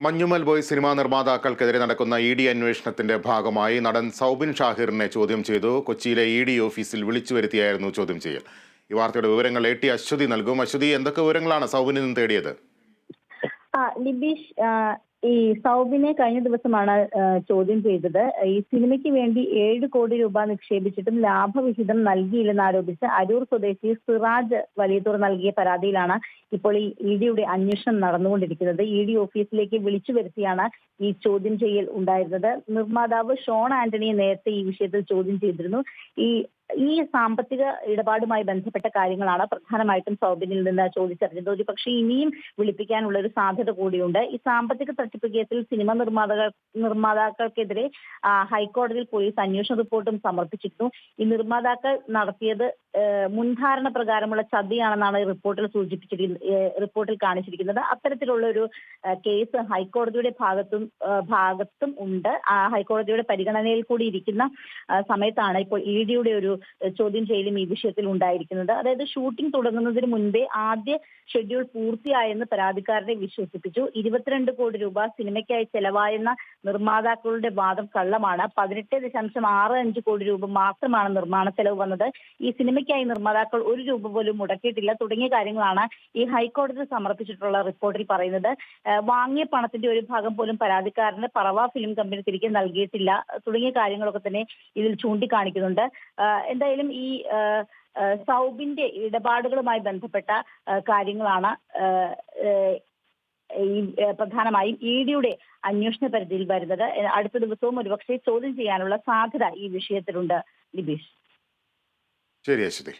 Manjummel boys cinema നിർമ്മാതാക്കൾക്കെതിരെ നടക്കുന്ന ED. അന്വേഷണത്തിന്റെ ഭാഗമായി നടൻ സൗബിൻ ഷാഹിറിനെ ചോദ്യം ചെയ്തു. കൊച്ചിയിലെ ഇ.ഡി. ഓഫീസിൽ വിളിച്ചു വരുത്തിയായിരുന്നു ചോദ്യം ചെയ്യൽ. ഈ വാർത്തയുടെ വിവരങ്ങൾ എ.ടി. അശ്വതി നൽകും. അശ്വതി, എന്തൊക്കെ വിവരങ്ങളാണ് സൗബിനിൽ നിന്ന് തേടിയത്? ലിബീഷ്, ഈ സൗബിനെ കഴിഞ്ഞ ദിവസമാണ് ചോദ്യം ചെയ്തത്. ഈ സിനിമയ്ക്ക് വേണ്ടി 7 കോടി രൂപ നിക്ഷേപിച്ചിട്ടും ലാഭവിഹിതം നൽകിയില്ലെന്ന് ആരോപിച്ച് അരൂർ സ്വദേശി സിറാജ് വലിയതൂർ നൽകിയ പരാതിയിലാണ് ഇപ്പോൾ ഈ ഇ.ഡിയുടെ അന്വേഷണം നടന്നുകൊണ്ടിരിക്കുന്നത്. ഇ.ഡി ഓഫീസിലേക്ക് വിളിച്ചു വരുത്തിയാണ് ഈ ചോദ്യം ചെയ്യൽ ഉണ്ടായിരുന്നത്. നിർമ്മാതാവ് ഷോൺ ആന്റണിയെ നേരത്തെ ഈ വിഷയത്തിൽ ചോദ്യം ചെയ്തിരുന്നു. ഈ സാമ്പത്തിക ഇടപാടുമായി ബന്ധപ്പെട്ട കാര്യങ്ങളാണ് പ്രധാനമായിട്ടും സൗബിനിൽ നിന്ന് ചോദിച്ചറിഞ്ഞത്. ഒരു പക്ഷേ ഇനിയും വിളിപ്പിക്കാനുള്ള ഒരു സാധ്യത കൂടിയുണ്ട്. ഈ സാമ്പത്തിക തട്ടിപ്പ് കേസിൽ സിനിമ നിർമ്മാതാക്കൾക്കെതിരെ ഹൈക്കോടതിയിൽ പോലീസ് അന്വേഷണ റിപ്പോർട്ടും സമർപ്പിച്ചിരുന്നു. ഈ നിർമ്മാതാക്കൾ നടത്തിയത് മുൻധാരണ പ്രകാരമുള്ള ചതിയാണെന്നാണ് റിപ്പോർട്ടിൽ കാണിച്ചിരിക്കുന്നത്. അത്തരത്തിലുള്ള ഒരു കേസ് ഹൈക്കോടതിയുടെ ഭാഗത്തും ഉണ്ട്. ഹൈക്കോടതിയുടെ പരിഗണനയിൽ കൂടി ഇരിക്കുന്ന സമയത്താണ് ഇപ്പോൾ ഇ.ഡിയുടെ ഒരു ചോദ്യം ചെയ്യലും ഈ വിഷയത്തിൽ ഉണ്ടായിരിക്കുന്നത്. അതായത് ഷൂട്ടിംഗ് തുടങ്ങുന്നതിന് മുൻപേ ആദ്യ ഷെഡ്യൂൾ പൂർത്തിയായെന്ന് പരാതിക്കാരനെ വിശ്വസിപ്പിച്ചു. 22 കോടി രൂപ സിനിമയ്ക്കായി ചെലവായെന്ന നിർമ്മാതാക്കളുടെ വാദം കള്ളമാണ്. 18.65 കോടി രൂപ മാത്രമാണ് നിർമ്മാണ ചെലവ് വന്നത്. ഈ സിനിമയ്ക്കായി നിർമ്മാതാക്കൾ 1 രൂപ പോലും മുടക്കിയിട്ടില്ല തുടങ്ങിയ കാര്യങ്ങളാണ് ഈ ഹൈക്കോടതി സമർപ്പിച്ചിട്ടുള്ള റിപ്പോർട്ടിൽ പറയുന്നത്. വാങ്ങിയ പണത്തിന്റെ ഒരു ഭാഗം പോലും പരാതിക്കാരന് പറവ ഫിലിം കമ്പനി തിരികെ നൽകിയിട്ടില്ല തുടങ്ങിയ കാര്യങ്ങളൊക്കെ തന്നെ ഇതിൽ ചൂണ്ടിക്കാണിക്കുന്നുണ്ട്. എന്തായാലും ഈ സൗബിന്റെ ഇടപാടുകളുമായി ബന്ധപ്പെട്ട കാര്യങ്ങളാണ് ഈ പ്രധാനമായും ഇ.ഡിയുടെ അന്വേഷണ പരിധിയിൽ വരുന്നത്. അടുത്ത ദിവസവും ഒരുപക്ഷെ ചോദ്യം ചെയ്യാനുള്ള സാധ്യത ഈ വിഷയത്തിലുണ്ട്. ലിബീഷ്. ശരി അശ്വതി.